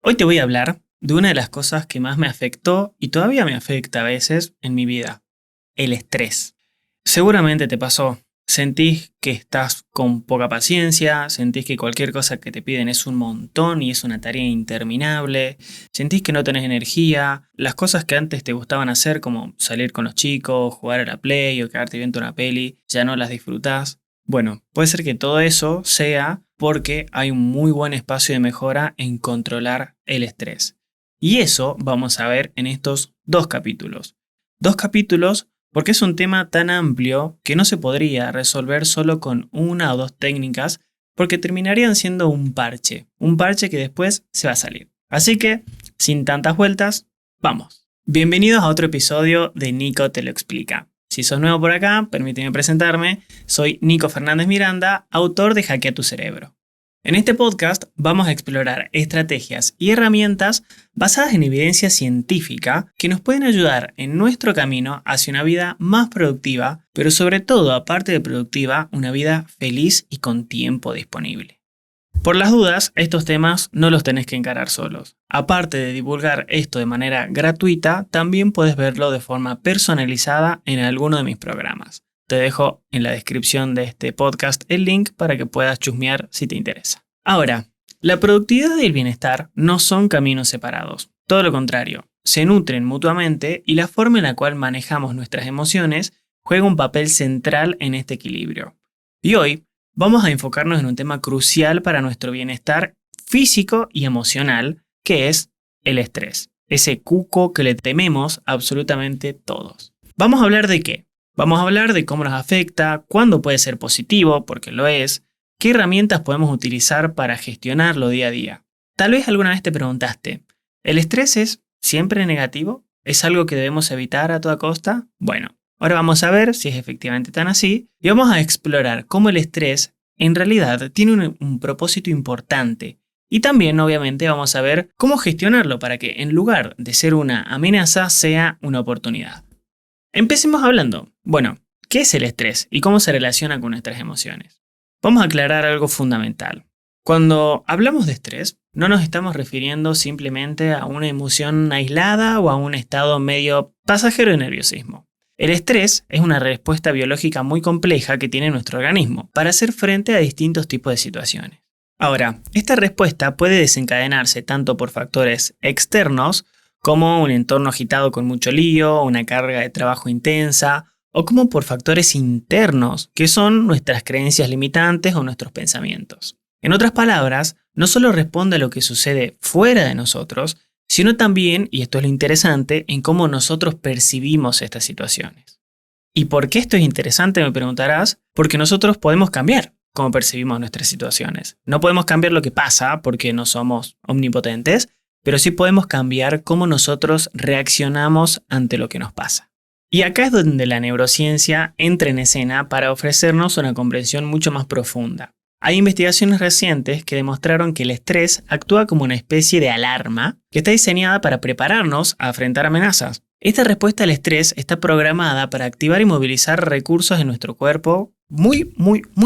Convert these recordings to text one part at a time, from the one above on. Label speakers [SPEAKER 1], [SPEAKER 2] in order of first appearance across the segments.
[SPEAKER 1] Hoy te voy a hablar de una de las cosas que más me afectó y todavía me afecta a veces en mi vida, el estrés. Seguramente te pasó, sentís que estás con poca paciencia, sentís que cualquier cosa que te piden es un montón y es una tarea interminable, sentís que no tenés energía, las cosas que antes te gustaban hacer como salir con los chicos, jugar a la play o quedarte viendo una peli, ya no las disfrutás. Bueno, puede ser que todo eso sea porque hay un muy buen espacio de mejora en controlar el estrés. Y eso vamos a ver en estos dos capítulos. Dos capítulos porque es un tema tan amplio que no se podría resolver solo con una o dos técnicas porque terminarían siendo un parche que después se va a salir. Así que, sin tantas vueltas, vamos. Bienvenidos a otro episodio de Nico Te Lo Explica. Si sos nuevo por acá, permíteme presentarme. Soy Nico Fernández Miranda, autor de Hackea tu Cerebro. En este podcast vamos a explorar estrategias y herramientas basadas en evidencia científica que nos pueden ayudar en nuestro camino hacia una vida más productiva, pero sobre todo, aparte de productiva, una vida feliz y con tiempo disponible. Por las dudas, estos temas no los tenés que encarar solos. Aparte de divulgar esto de manera gratuita, también puedes verlo de forma personalizada en alguno de mis programas. Te dejo en la descripción de este podcast el link para que puedas chusmear si te interesa. Ahora, la productividad y el bienestar no son caminos separados. Todo lo contrario, se nutren mutuamente y la forma en la cual manejamos nuestras emociones juega un papel central en este equilibrio. Y hoy vamos a enfocarnos en un tema crucial para nuestro bienestar físico y emocional, que es el estrés. Ese cuco que le tememos absolutamente todos. ¿Vamos a hablar de qué? Vamos a hablar de cómo nos afecta, cuándo puede ser positivo, porque lo es, qué herramientas podemos utilizar para gestionarlo día a día. Tal vez alguna vez te preguntaste, ¿el estrés es siempre negativo? ¿Es algo que debemos evitar a toda costa? Bueno, ahora vamos a ver si es efectivamente tan así y vamos a explorar cómo el estrés en realidad tiene un propósito importante. Y también, obviamente, vamos a ver cómo gestionarlo para que en lugar de ser una amenaza sea una oportunidad. Empecemos hablando. Bueno, ¿qué es el estrés y cómo se relaciona con nuestras emociones? Vamos a aclarar algo fundamental. Cuando hablamos de estrés, no nos estamos refiriendo simplemente a una emoción aislada o a un estado medio pasajero de nerviosismo. El estrés es una respuesta biológica muy compleja que tiene nuestro organismo para hacer frente a distintos tipos de situaciones. Ahora, esta respuesta puede desencadenarse tanto por factores externos, como un entorno agitado con mucho lío, una carga de trabajo intensa, o como por factores internos, que son nuestras creencias limitantes o nuestros pensamientos. En otras palabras, no solo responde a lo que sucede fuera de nosotros, sino también, y esto es lo interesante, en cómo nosotros percibimos estas situaciones. ¿Y por qué esto es interesante, me preguntarás? Porque nosotros podemos cambiar cómo percibimos nuestras situaciones. No podemos cambiar lo que pasa porque no somos omnipotentes, pero sí podemos cambiar cómo nosotros reaccionamos ante lo que nos pasa. Y acá es donde la neurociencia entra en escena para ofrecernos una comprensión mucho más profunda. Hay investigaciones recientes que demostraron que el estrés actúa como una especie de alarma que está diseñada para prepararnos a enfrentar amenazas. Esta respuesta al estrés está programada para activar y movilizar recursos en nuestro cuerpo muy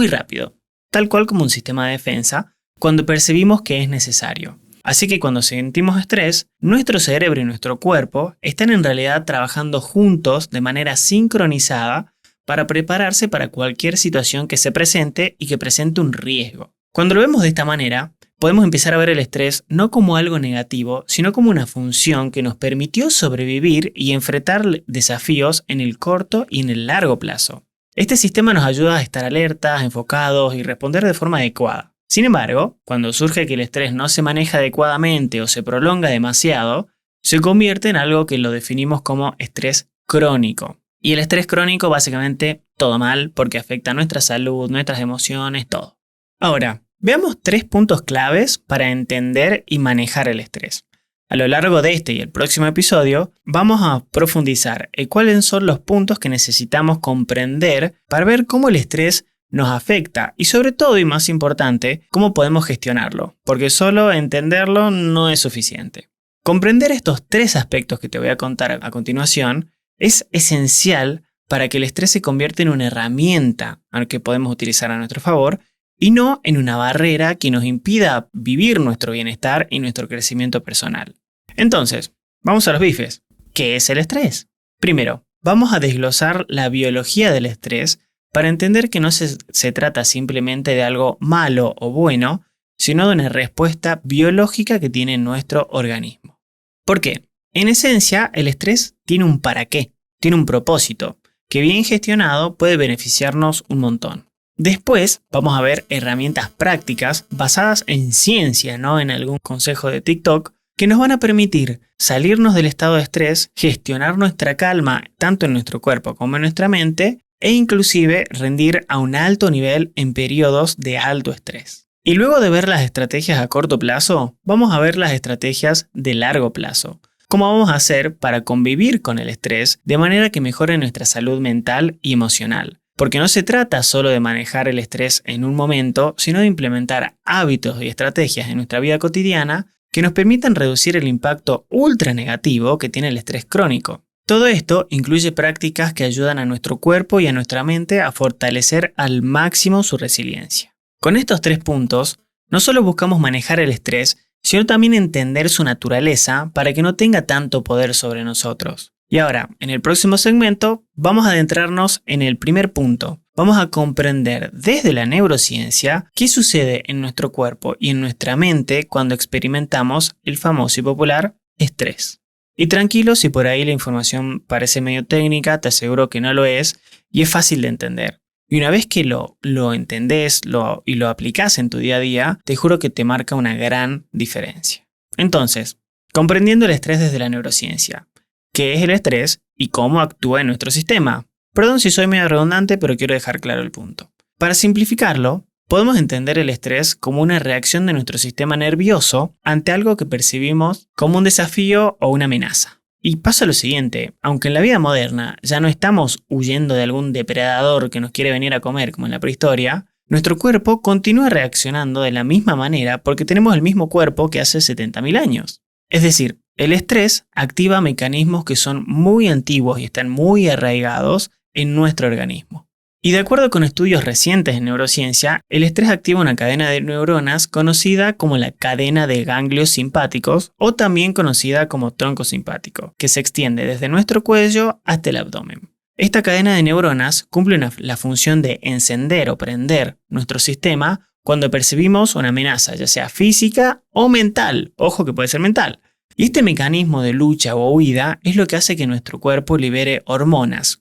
[SPEAKER 1] rápido, tal cual como un sistema de defensa, cuando percibimos que es necesario. Así que cuando sentimos estrés, nuestro cerebro y nuestro cuerpo están en realidad trabajando juntos de manera sincronizada para prepararse para cualquier situación que se presente y que presente un riesgo. Cuando lo vemos de esta manera, podemos empezar a ver el estrés no como algo negativo, sino como una función que nos permitió sobrevivir y enfrentar desafíos en el corto y en el largo plazo. Este sistema nos ayuda a estar alertas, enfocados y responder de forma adecuada. Sin embargo, cuando surge que el estrés no se maneja adecuadamente o se prolonga demasiado, se convierte en algo que lo definimos como estrés crónico. Y el estrés crónico básicamente todo mal porque afecta a nuestra salud, nuestras emociones, todo. Ahora, veamos 3 puntos claves para entender y manejar el estrés. A lo largo de este y el próximo episodio vamos a profundizar en cuáles son los puntos que necesitamos comprender para ver cómo el estrés nos afecta y sobre todo y más importante, cómo podemos gestionarlo, porque solo entenderlo no es suficiente. Comprender estos 3 aspectos que te voy a contar a continuación es esencial para que el estrés se convierta en una herramienta que podemos utilizar a nuestro favor y no en una barrera que nos impida vivir nuestro bienestar y nuestro crecimiento personal. Entonces, vamos a los bifes. ¿Qué es el estrés? Primero, vamos a desglosar la biología del estrés para entender que no se trata simplemente de algo malo o bueno, sino de una respuesta biológica que tiene nuestro organismo. ¿Por qué? En esencia, el estrés tiene un para qué, tiene un propósito, que bien gestionado puede beneficiarnos un montón. Después vamos a ver herramientas prácticas basadas en ciencia, no en algún consejo de TikTok, que nos van a permitir salirnos del estado de estrés, gestionar nuestra calma tanto en nuestro cuerpo como en nuestra mente e inclusive rendir a un alto nivel en periodos de alto estrés. Y luego de ver las estrategias a corto plazo, vamos a ver las estrategias de largo plazo. ¿Cómo vamos a hacer para convivir con el estrés de manera que mejore nuestra salud mental y emocional? Porque no se trata solo de manejar el estrés en un momento, sino de implementar hábitos y estrategias en nuestra vida cotidiana que nos permitan reducir el impacto ultra negativo que tiene el estrés crónico. Todo esto incluye prácticas que ayudan a nuestro cuerpo y a nuestra mente a fortalecer al máximo su resiliencia. Con estos 3 puntos, no solo buscamos manejar el estrés, sino también entender su naturaleza para que no tenga tanto poder sobre nosotros. Y ahora, en el próximo segmento, vamos a adentrarnos en el primer punto. Vamos a comprender desde la neurociencia qué sucede en nuestro cuerpo y en nuestra mente cuando experimentamos el famoso y popular estrés. Y tranquilo, si por ahí la información parece medio técnica, te aseguro que no lo es y es fácil de entender. Y una vez que lo entendés y lo aplicás en tu día a día, te juro que te marca una gran diferencia. Entonces, comprendiendo el estrés desde la neurociencia. ¿Qué es el estrés y cómo actúa en nuestro sistema? Perdón si soy medio redundante, pero quiero dejar claro el punto. Para simplificarlo, podemos entender el estrés como una reacción de nuestro sistema nervioso ante algo que percibimos como un desafío o una amenaza. Y pasa lo siguiente, aunque en la vida moderna ya no estamos huyendo de algún depredador que nos quiere venir a comer como en la prehistoria, nuestro cuerpo continúa reaccionando de la misma manera porque tenemos el mismo cuerpo que hace 70.000 años. Es decir, el estrés activa mecanismos que son muy antiguos y están muy arraigados en nuestro organismo. Y de acuerdo con estudios recientes en neurociencia, el estrés activa una cadena de neuronas conocida como la cadena de ganglios simpáticos o también conocida como tronco simpático, que se extiende desde nuestro cuello hasta el abdomen. Esta cadena de neuronas cumple la función de encender o prender nuestro sistema cuando percibimos una amenaza, ya sea física o mental. Ojo que puede ser mental. Y este mecanismo de lucha o huida es lo que hace que nuestro cuerpo libere hormonas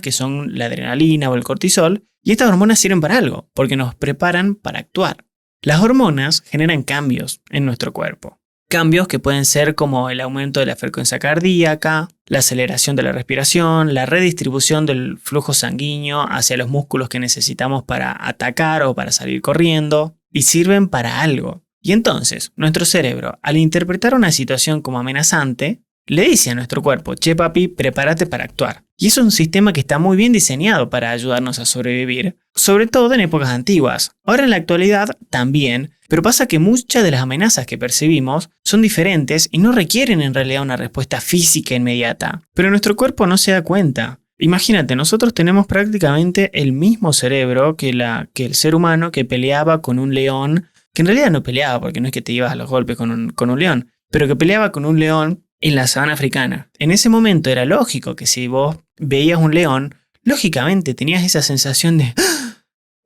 [SPEAKER 1] que son la adrenalina o el cortisol, y estas hormonas sirven para algo, porque nos preparan para actuar. Las hormonas generan cambios en nuestro cuerpo. Cambios que pueden ser como el aumento de la frecuencia cardíaca, la aceleración de la respiración, la redistribución del flujo sanguíneo hacia los músculos que necesitamos para atacar o para salir corriendo, y sirven para algo. Y entonces, nuestro cerebro, al interpretar una situación como amenazante, le dice a nuestro cuerpo, che papi, prepárate para actuar. Y es un sistema que está muy bien diseñado para ayudarnos a sobrevivir, sobre todo en épocas antiguas. Ahora en la actualidad también, pero pasa que muchas de las amenazas que percibimos son diferentes y no requieren en realidad una respuesta física inmediata. Pero nuestro cuerpo no se da cuenta. Imagínate, nosotros tenemos prácticamente el mismo cerebro que el ser humano que peleaba con un león, que en realidad no peleaba porque no es que te ibas a los golpes con un león, pero que peleaba con un león en la sabana africana. En ese momento era lógico que si vos veías un león, lógicamente tenías esa sensación de ¡ah!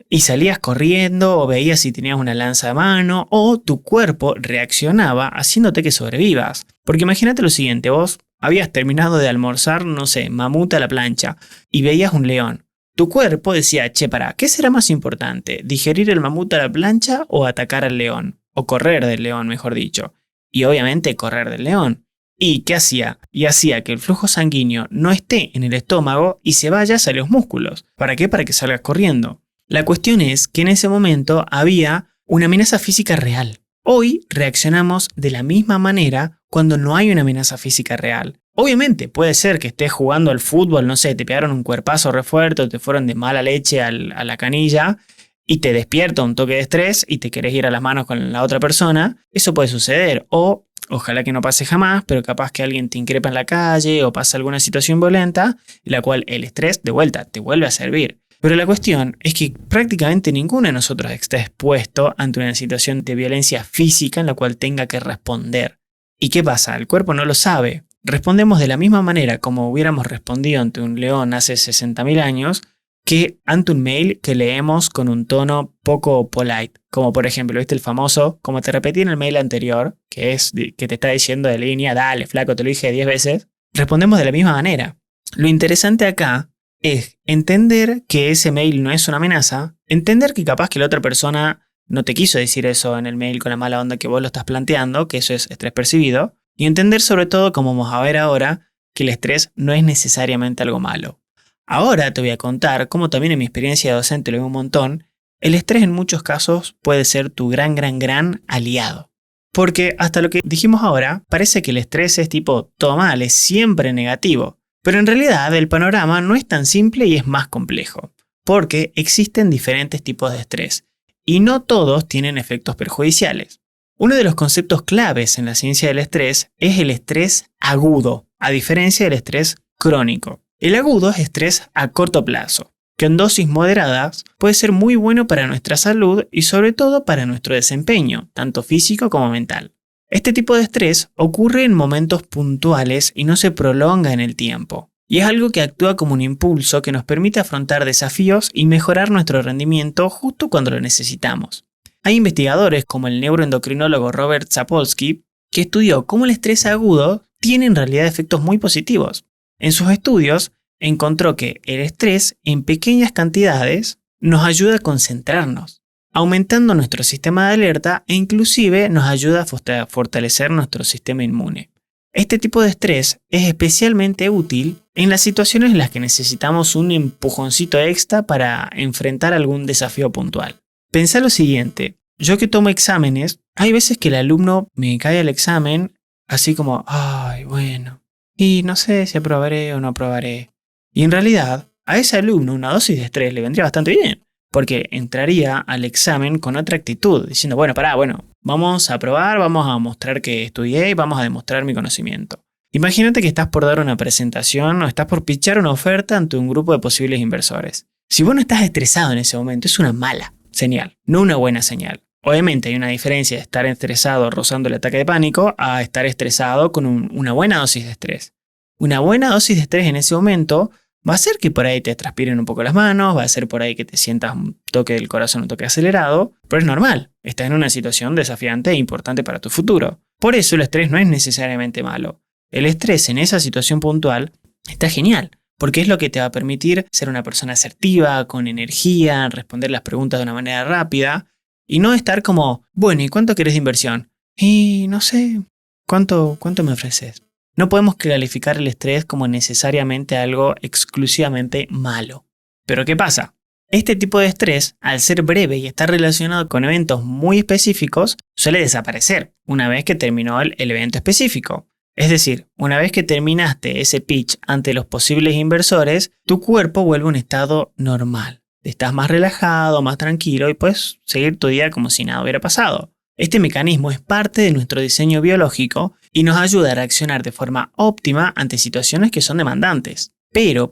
[SPEAKER 1] Y salías corriendo o veías si tenías una lanza a mano o tu cuerpo reaccionaba haciéndote que sobrevivas. Porque imagínate lo siguiente, vos habías terminado de almorzar, no sé, mamut a la plancha y veías un león. Tu cuerpo decía, che, pará, ¿qué será más importante? ¿Digerir el mamut a la plancha o atacar al león? O correr del león, mejor dicho. Y obviamente correr del león. ¿Y qué hacía? Y hacía que el flujo sanguíneo no esté en el estómago y se vaya hacia los músculos. ¿Para qué? Para que salgas corriendo. La cuestión es que en ese momento había una amenaza física real. Hoy reaccionamos de la misma manera cuando no hay una amenaza física real. Obviamente puede ser que estés jugando al fútbol, no sé, te pegaron un cuerpazo re fuerte o te fueron de mala leche a la canilla y te despierta un toque de estrés y te querés ir a las manos con la otra persona. Eso puede suceder o ojalá que no pase jamás, pero capaz que alguien te increpa en la calle o pasa alguna situación violenta en la cual el estrés de vuelta te vuelve a servir. Pero la cuestión es que prácticamente ninguno de nosotros está expuesto ante una situación de violencia física en la cual tenga que responder. ¿Y qué pasa? El cuerpo no lo sabe. Respondemos de la misma manera como hubiéramos respondido ante un león hace 60.000 años que ante un mail que leemos con un tono poco polite. Como por ejemplo, ¿viste el famoso? Como te repetí en el mail anterior, que te está diciendo de línea, dale, flaco, te lo dije 10 veces. Respondemos de la misma manera. Lo interesante acá es entender que ese mail no es una amenaza, entender que capaz que la otra persona no te quiso decir eso en el mail con la mala onda que vos lo estás planteando, que eso es estrés percibido, y entender sobre todo, como vamos a ver ahora, que el estrés no es necesariamente algo malo. Ahora te voy a contar cómo también en mi experiencia de docente lo veo un montón, el estrés en muchos casos puede ser tu gran aliado. Porque hasta lo que dijimos ahora, parece que el estrés es tipo todo mal, es siempre negativo. Pero en realidad el panorama no es tan simple y es más complejo, porque existen diferentes tipos de estrés, y no todos tienen efectos perjudiciales. Uno de los conceptos claves en la ciencia del estrés es el estrés agudo, a diferencia del estrés crónico. El agudo es estrés a corto plazo, que en dosis moderadas puede ser muy bueno para nuestra salud y sobre todo para nuestro desempeño, tanto físico como mental. Este tipo de estrés ocurre en momentos puntuales y no se prolonga en el tiempo, y es algo que actúa como un impulso que nos permite afrontar desafíos y mejorar nuestro rendimiento justo cuando lo necesitamos. Hay investigadores como el neuroendocrinólogo Robert Sapolsky que estudió cómo el estrés agudo tiene en realidad efectos muy positivos. En sus estudios encontró que el estrés en pequeñas cantidades nos ayuda a concentrarnos, aumentando nuestro sistema de alerta e inclusive nos ayuda a fortalecer nuestro sistema inmune. Este tipo de estrés es especialmente útil en las situaciones en las que necesitamos un empujoncito extra para enfrentar algún desafío puntual. Pensá lo siguiente, yo que tomo exámenes, hay veces que el alumno me cae al examen así como, ay, bueno, y no sé si aprobaré o no aprobaré. Y en realidad, a ese alumno una dosis de estrés le vendría bastante bien, porque entraría al examen con otra actitud, diciendo, vamos a probar, vamos a mostrar que estudié y vamos a demostrar mi conocimiento. Imagínate que estás por dar una presentación o estás por pitchar una oferta ante un grupo de posibles inversores. Si vos no estás estresado en ese momento, es una mala señal, no una buena señal. Obviamente hay una diferencia de estar estresado rozando el ataque de pánico a estar estresado con una buena dosis de estrés. Una buena dosis de estrés en ese momento va a hacer que por ahí te transpiren un poco las manos, va a hacer por ahí que te sientas un toque del corazón, un toque acelerado, pero es normal, estás en una situación desafiante e importante para tu futuro. Por eso el estrés no es necesariamente malo. El estrés en esa situación puntual está genial, porque es lo que te va a permitir ser una persona asertiva, con energía, responder las preguntas de una manera rápida, y no estar como, bueno, ¿y cuánto querés de inversión? Y no sé, ¿cuánto me ofreces? No podemos calificar el estrés como necesariamente algo exclusivamente malo. Pero ¿qué pasa? Este tipo de estrés, al ser breve y estar relacionado con eventos muy específicos, suele desaparecer una vez que terminó el evento específico. Es decir, una vez que terminaste ese pitch ante los posibles inversores, tu cuerpo vuelve a un estado normal. Estás más relajado, más tranquilo y puedes seguir tu día como si nada hubiera pasado. Este mecanismo es parte de nuestro diseño biológico y nos ayuda a reaccionar de forma óptima ante situaciones que son demandantes. Pero,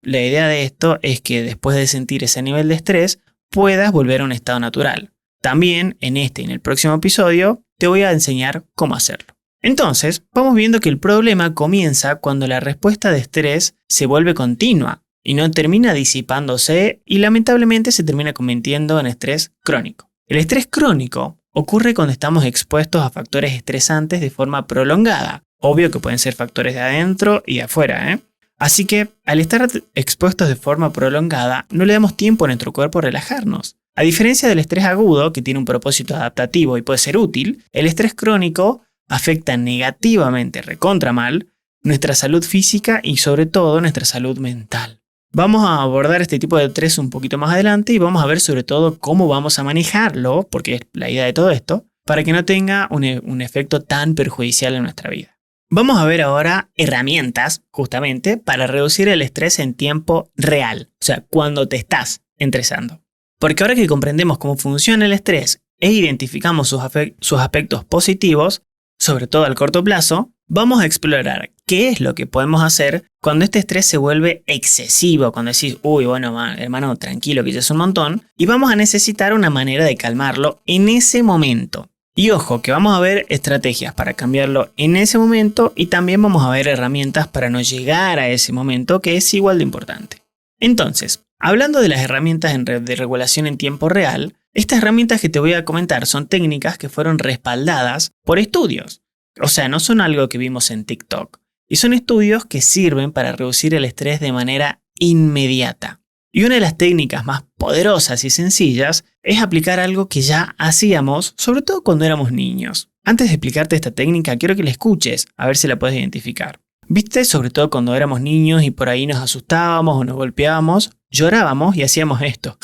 [SPEAKER 1] la idea de esto es que después de sentir ese nivel de estrés, puedas volver a un estado natural. También en este y en el próximo episodio te voy a enseñar cómo hacerlo. Entonces, vamos viendo que el problema comienza cuando la respuesta de estrés se vuelve continua y no termina disipándose y lamentablemente se termina convirtiendo en estrés crónico. El estrés crónico ocurre cuando estamos expuestos a factores estresantes de forma prolongada. Obvio que pueden ser factores de adentro y de afuera, ¿eh? Así que, al estar expuestos de forma prolongada, no le damos tiempo a nuestro cuerpo a relajarnos. A diferencia del estrés agudo, que tiene un propósito adaptativo y puede ser útil, el estrés crónico afecta negativamente, recontra mal, nuestra salud física y sobre todo nuestra salud mental. Vamos a abordar este tipo de estrés un poquito más adelante y vamos a ver sobre todo cómo vamos a manejarlo, porque es la idea de todo esto, para que no tenga un efecto tan perjudicial en nuestra vida. Vamos a ver ahora herramientas, justamente, para reducir el estrés en tiempo real, o sea, cuando te estás estresando. Porque ahora que comprendemos cómo funciona el estrés e identificamos sus aspectos positivos, sobre todo al corto plazo, vamos a explorar qué es lo que podemos hacer cuando este estrés se vuelve excesivo, cuando decís, uy, bueno, hermano, tranquilo, que ya es un montón, y vamos a necesitar una manera de calmarlo en ese momento. Y ojo, que vamos a ver estrategias para cambiarlo en ese momento y también vamos a ver herramientas para no llegar a ese momento, que es igual de importante. Entonces, hablando de las herramientas de regulación en tiempo real, estas herramientas que te voy a comentar son técnicas que fueron respaldadas por estudios. O sea, no son algo que vimos en TikTok. Y son estudios que sirven para reducir el estrés de manera inmediata. Y una de las técnicas más poderosas y sencillas es aplicar algo que ya hacíamos, sobre todo cuando éramos niños. Antes de explicarte esta técnica, quiero que la escuches, a ver si la puedes identificar. ¿Viste? Sobre todo cuando éramos niños y por ahí nos asustábamos o nos golpeábamos, llorábamos y hacíamos esto.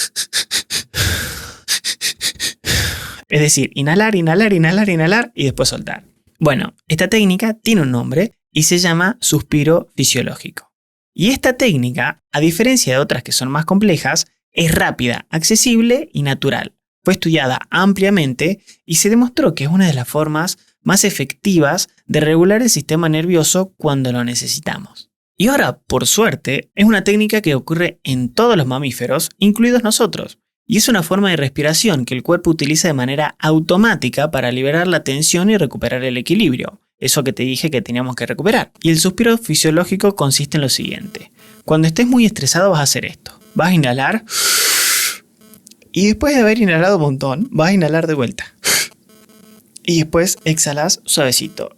[SPEAKER 1] Es decir, inhalar, inhalar, inhalar, inhalar y después soltar. Bueno, esta técnica tiene un nombre y se llama suspiro fisiológico. Y esta técnica, a diferencia de otras que son más complejas, es rápida, accesible y natural. Fue estudiada ampliamente y se demostró que es una de las formas más efectivas de regular el sistema nervioso cuando lo necesitamos. Y ahora, por suerte, es una técnica que ocurre en todos los mamíferos, incluidos nosotros. Y es una forma de respiración que el cuerpo utiliza de manera automática para liberar la tensión y recuperar el equilibrio. Eso que te dije que teníamos que recuperar. Y el suspiro fisiológico consiste en lo siguiente. Cuando estés muy estresado vas a hacer esto. Vas a inhalar. Y después de haber inhalado un montón, vas a inhalar de vuelta. Y después exhalas suavecito.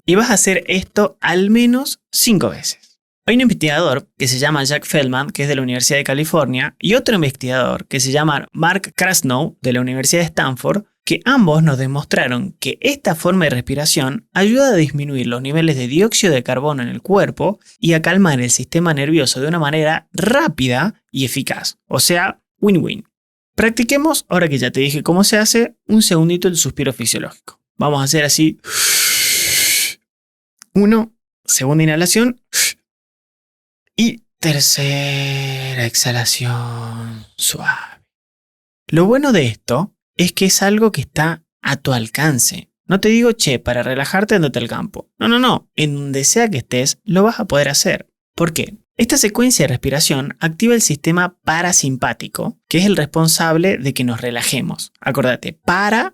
[SPEAKER 1] Y vas a hacer esto al menos 5 veces. Hay un investigador que se llama Jack Feldman, que es de la Universidad de California, y otro investigador que se llama Mark Krasnow, de la Universidad de Stanford, que ambos nos demostraron que esta forma de respiración ayuda a disminuir los niveles de dióxido de carbono en el cuerpo y a calmar el sistema nervioso de una manera rápida y eficaz. O sea, win-win. Practiquemos, ahora que ya te dije cómo se hace, un segundito el suspiro fisiológico. Vamos a hacer así. 1, segunda inhalación. Y tercera exhalación suave. Lo bueno de esto es que es algo que está a tu alcance. No te digo, para relajarte andate al campo. No. En donde sea que estés, lo vas a poder hacer. ¿Por qué? Esta secuencia de respiración activa el sistema parasimpático, que es el responsable de que nos relajemos. Acordate, para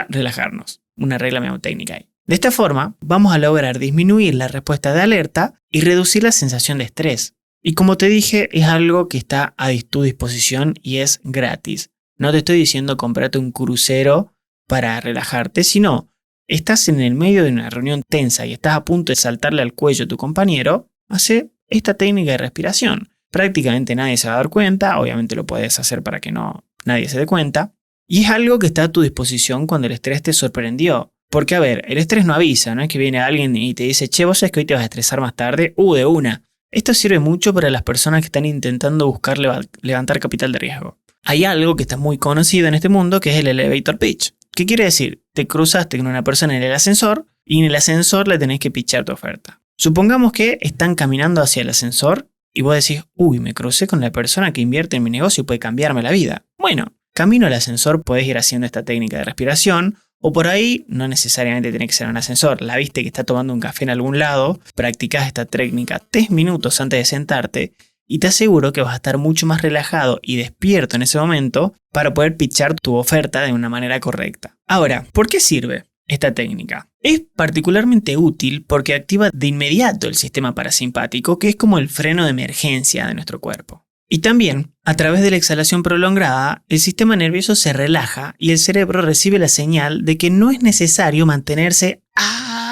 [SPEAKER 1] relajarnos. Una regla mnemotécnica ahí. De esta forma, vamos a lograr disminuir la respuesta de alerta y reducir la sensación de estrés. Y como te dije, es algo que está a tu disposición y es gratis. No te estoy diciendo comprarte un crucero para relajarte, sino estás en el medio de una reunión tensa y estás a punto de saltarle al cuello a tu compañero, hace esta técnica de respiración. Prácticamente nadie se va a dar cuenta, obviamente lo puedes hacer para que nadie se dé cuenta. Y es algo que está a tu disposición cuando el estrés te sorprendió. Porque, a ver, el estrés no avisa, no es que viene alguien y te dice, vos sabés que hoy te vas a estresar más tarde, de una. Esto sirve mucho para las personas que están intentando buscar levantar capital de riesgo. Hay algo que está muy conocido en este mundo que es el elevator pitch. ¿Qué quiere decir? Te cruzaste con una persona en el ascensor y en el ascensor le tenés que pitchar tu oferta. Supongamos que están caminando hacia el ascensor y vos decís, me crucé con la persona que invierte en mi negocio y puede cambiarme la vida. Bueno, camino al ascensor podés ir haciendo esta técnica de respiración. O por ahí, no necesariamente tiene que ser un ascensor. La viste que está tomando un café en algún lado, practicás esta técnica 3 minutos antes de sentarte y te aseguro que vas a estar mucho más relajado y despierto en ese momento para poder pitchar tu oferta de una manera correcta. Ahora, ¿por qué sirve esta técnica? Es particularmente útil porque activa de inmediato el sistema parasimpático, que es como el freno de emergencia de nuestro cuerpo. Y también, a través de la exhalación prolongada, el sistema nervioso se relaja y el cerebro recibe la señal de que no es necesario mantenerse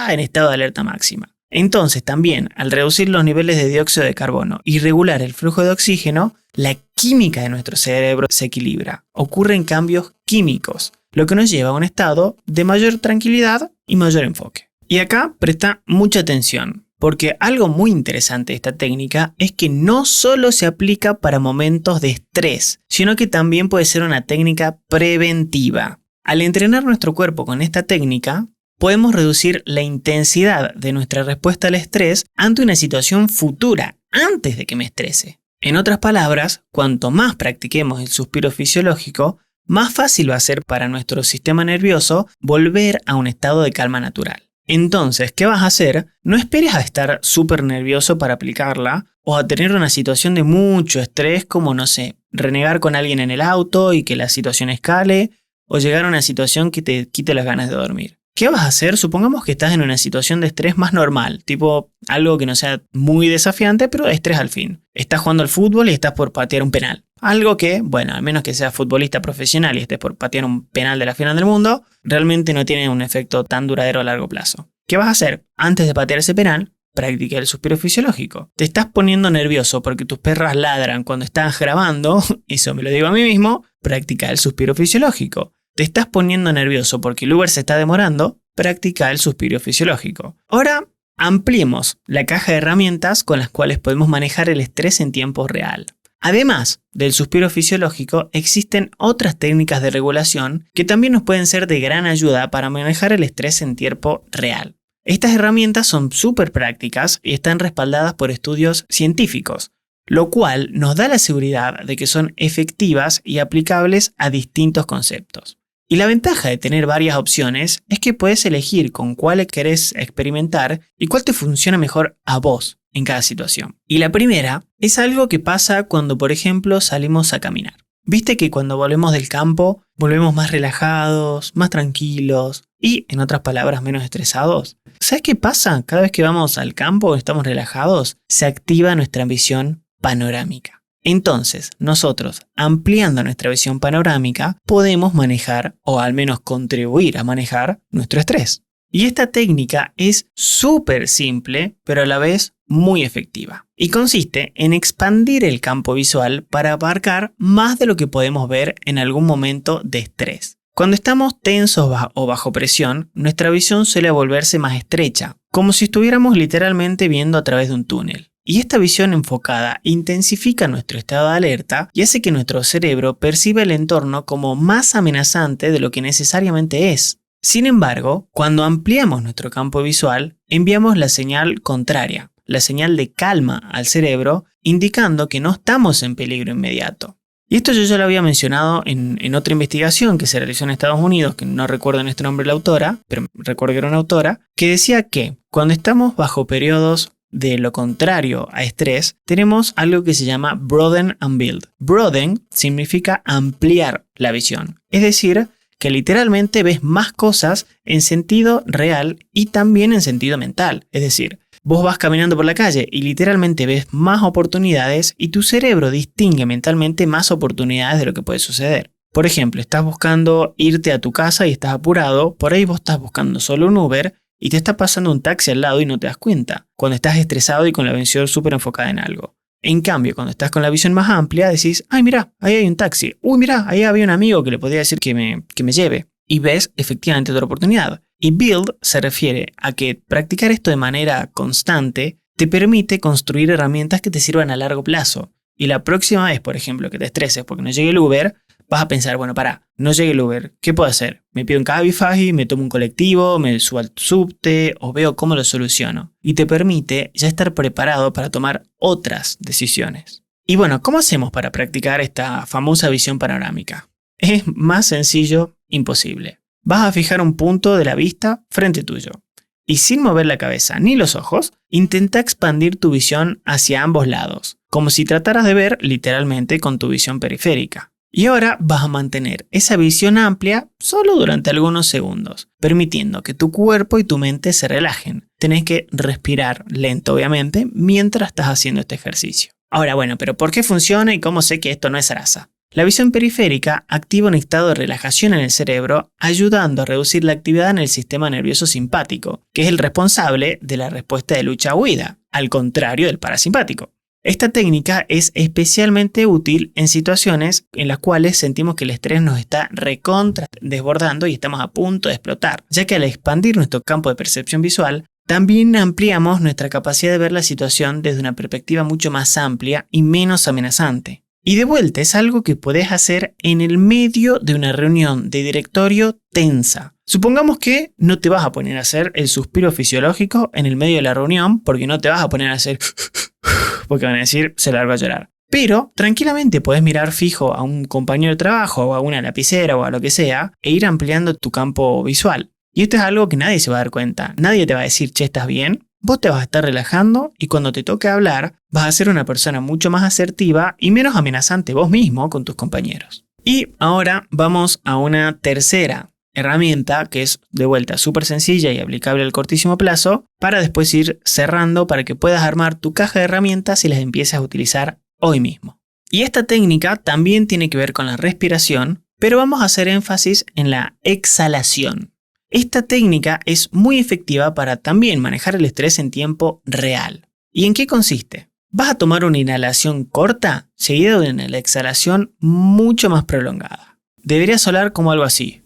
[SPEAKER 1] en estado de alerta máxima. Entonces, también, al reducir los niveles de dióxido de carbono y regular el flujo de oxígeno, la química de nuestro cerebro se equilibra. Ocurren cambios químicos, lo que nos lleva a un estado de mayor tranquilidad y mayor enfoque. Y acá presta mucha atención. Porque algo muy interesante de esta técnica es que no solo se aplica para momentos de estrés, sino que también puede ser una técnica preventiva. Al entrenar nuestro cuerpo con esta técnica, podemos reducir la intensidad de nuestra respuesta al estrés ante una situación futura, antes de que me estrese. En otras palabras, cuanto más practiquemos el suspiro fisiológico, más fácil va a ser para nuestro sistema nervioso volver a un estado de calma natural. Entonces, ¿qué vas a hacer? No esperes a estar súper nervioso para aplicarla o a tener una situación de mucho estrés como, no sé, renegar con alguien en el auto y que la situación escale o llegar a una situación que te quite las ganas de dormir. ¿Qué vas a hacer? Supongamos que estás en una situación de estrés más normal, tipo algo que no sea muy desafiante, pero de estrés al fin. Estás jugando al fútbol y estás por patear un penal. Algo que, bueno, al menos que seas futbolista profesional y estés por patear un penal de la final del mundo, realmente no tiene un efecto tan duradero a largo plazo. ¿Qué vas a hacer? Antes de patear ese penal, practica el suspiro fisiológico. Te estás poniendo nervioso porque tus perras ladran cuando estás grabando, eso me lo digo a mí mismo, practica el suspiro fisiológico. Te estás poniendo nervioso porque el Uber se está demorando, practica el suspiro fisiológico. Ahora, ampliemos la caja de herramientas con las cuales podemos manejar el estrés en tiempo real. Además del suspiro fisiológico, existen otras técnicas de regulación que también nos pueden ser de gran ayuda para manejar el estrés en tiempo real. Estas herramientas son súper prácticas y están respaldadas por estudios científicos, lo cual nos da la seguridad de que son efectivas y aplicables a distintos conceptos. Y la ventaja de tener varias opciones es que puedes elegir con cuál querés experimentar y cuál te funciona mejor a vos en cada situación. Y la primera es algo que pasa cuando, por ejemplo, salimos a caminar. ¿Viste que cuando volvemos del campo volvemos más relajados, más tranquilos y, en otras palabras, menos estresados? ¿Sabes qué pasa? Cada vez que vamos al campo y estamos relajados, se activa nuestra visión panorámica. Entonces, nosotros, ampliando nuestra visión panorámica, podemos manejar, o al menos contribuir a manejar, nuestro estrés. Y esta técnica es súper simple, pero a la vez muy efectiva. Y consiste en expandir el campo visual para abarcar más de lo que podemos ver en algún momento de estrés. Cuando estamos tensos o bajo presión, nuestra visión suele volverse más estrecha, como si estuviéramos literalmente viendo a través de un túnel. Y esta visión enfocada intensifica nuestro estado de alerta y hace que nuestro cerebro perciba el entorno como más amenazante de lo que necesariamente es. Sin embargo, cuando ampliamos nuestro campo visual, enviamos la señal contraria, la señal de calma al cerebro, indicando que no estamos en peligro inmediato. Y esto yo ya lo había mencionado en otra investigación que se realizó en Estados Unidos, que no recuerdo en este nombre la autora, pero recuerdo que era una autora, que decía que cuando estamos bajo periodos de lo contrario a estrés, tenemos algo que se llama broaden and build. Broaden significa ampliar la visión, es decir, que literalmente ves más cosas en sentido real y también en sentido mental. Es decir, vos vas caminando por la calle y literalmente ves más oportunidades y tu cerebro distingue mentalmente más oportunidades de lo que puede suceder. Por ejemplo, estás buscando irte a tu casa y estás apurado, por ahí vos estás buscando solo un Uber y te está pasando un taxi al lado y no te das cuenta, cuando estás estresado y con la visión súper enfocada en algo. En cambio, cuando estás con la visión más amplia, decís, ay mira, ahí hay un taxi, uy mira, ahí había un amigo que le podría decir que me lleve, y ves efectivamente otra oportunidad. Y build se refiere a que practicar esto de manera constante te permite construir herramientas que te sirvan a largo plazo. Y la próxima vez, por ejemplo, que te estreses porque no llegue el Uber, vas a pensar, bueno, no llegue el Uber, ¿qué puedo hacer? Me pido un Cabify, me tomo un colectivo, me subo al subte o veo cómo lo soluciono. Y te permite ya estar preparado para tomar otras decisiones. Y bueno, ¿cómo hacemos para practicar esta famosa visión panorámica? Es más sencillo imposible. Vas a fijar un punto de la vista frente tuyo. Y sin mover la cabeza ni los ojos, intenta expandir tu visión hacia ambos lados, como si trataras de ver literalmente con tu visión periférica. Y ahora vas a mantener esa visión amplia solo durante algunos segundos, permitiendo que tu cuerpo y tu mente se relajen. Tenés que respirar lento, obviamente, mientras estás haciendo este ejercicio. Ahora, bueno, pero ¿por qué funciona y cómo sé que esto no es zaraza? La visión periférica activa un estado de relajación en el cerebro, ayudando a reducir la actividad en el sistema nervioso simpático, que es el responsable de la respuesta de lucha-huida, al contrario del parasimpático. Esta técnica es especialmente útil en situaciones en las cuales sentimos que el estrés nos está recontra desbordando y estamos a punto de explotar, ya que al expandir nuestro campo de percepción visual, también ampliamos nuestra capacidad de ver la situación desde una perspectiva mucho más amplia y menos amenazante. Y de vuelta es algo que podés hacer en el medio de una reunión de directorio tensa. Supongamos que no te vas a poner a hacer el suspiro fisiológico en el medio de la reunión porque no te vas a poner a hacer porque van a decir se largó a llorar. Pero tranquilamente podés mirar fijo a un compañero de trabajo o a una lapicera o a lo que sea e ir ampliando tu campo visual. Y esto es algo que nadie se va a dar cuenta. Nadie te va a decir, che, ¿estás bien? Vos te vas a estar relajando y cuando te toque hablar vas a ser una persona mucho más asertiva y menos amenazante vos mismo con tus compañeros. Y ahora vamos a una tercera herramienta que es de vuelta súper sencilla y aplicable al cortísimo plazo para después ir cerrando para que puedas armar tu caja de herramientas y las empieces a utilizar hoy mismo. Y esta técnica también tiene que ver con la respiración, pero vamos a hacer énfasis en la exhalación. Esta técnica es muy efectiva para también manejar el estrés en tiempo real. ¿Y en qué consiste? Vas a tomar una inhalación corta seguida de una exhalación mucho más prolongada. Debería sonar como algo así.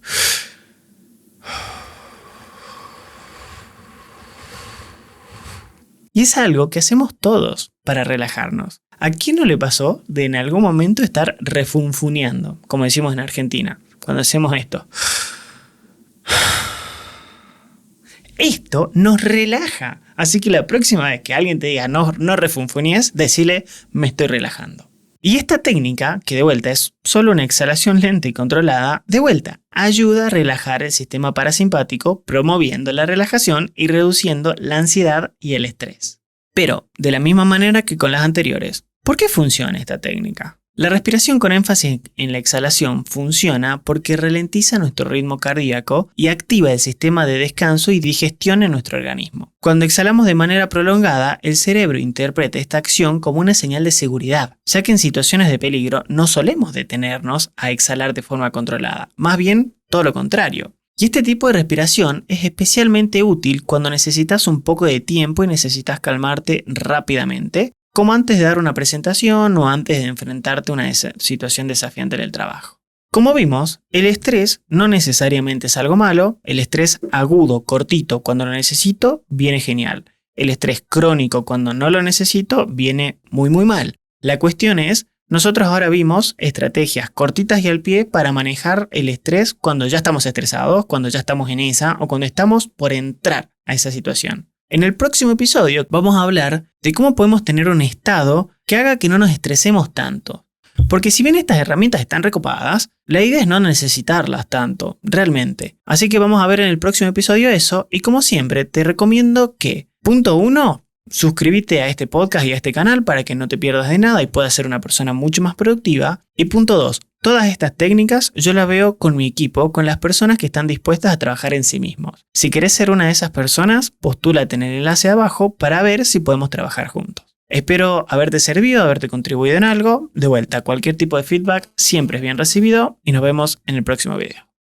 [SPEAKER 1] Y es algo que hacemos todos para relajarnos. ¿A quién no le pasó de en algún momento estar refunfuneando, como decimos en Argentina, cuando hacemos esto? Esto nos relaja, así que la próxima vez que alguien te diga no refunfunees, decile me estoy relajando. Y esta técnica, que de vuelta es solo una exhalación lenta y controlada, de vuelta ayuda a relajar el sistema parasimpático, promoviendo la relajación y reduciendo la ansiedad y el estrés. Pero, de la misma manera que con las anteriores, ¿por qué funciona esta técnica? La respiración con énfasis en la exhalación funciona porque ralentiza nuestro ritmo cardíaco y activa el sistema de descanso y digestión en nuestro organismo. Cuando exhalamos de manera prolongada, el cerebro interpreta esta acción como una señal de seguridad, ya que en situaciones de peligro no solemos detenernos a exhalar de forma controlada, más bien todo lo contrario. Y este tipo de respiración es especialmente útil cuando necesitas un poco de tiempo y necesitas calmarte rápidamente, como antes de dar una presentación o antes de enfrentarte a una situación desafiante en el trabajo. Como vimos, el estrés no necesariamente es algo malo. El estrés agudo, cortito, cuando lo necesito, viene genial. El estrés crónico, cuando no lo necesito, viene muy mal. La cuestión es, nosotros ahora vimos estrategias cortitas y al pie para manejar el estrés cuando ya estamos estresados, cuando ya estamos en esa o cuando estamos por entrar a esa situación. En el próximo episodio vamos a hablar de cómo podemos tener un estado que haga que no nos estresemos tanto. Porque si bien estas herramientas están recopadas, la idea es no necesitarlas tanto, realmente. Así que vamos a ver en el próximo episodio eso y como siempre te recomiendo que, punto 1, suscríbete a este podcast y a este canal para que no te pierdas de nada y puedas ser una persona mucho más productiva. Y punto 2, todas estas técnicas yo las veo con mi equipo, con las personas que están dispuestas a trabajar en sí mismos. Si querés ser una de esas personas, postúlate en el enlace abajo para ver si podemos trabajar juntos. Espero haberte servido, haberte contribuido en algo. De vuelta, cualquier tipo de feedback siempre es bien recibido y nos vemos en el próximo video.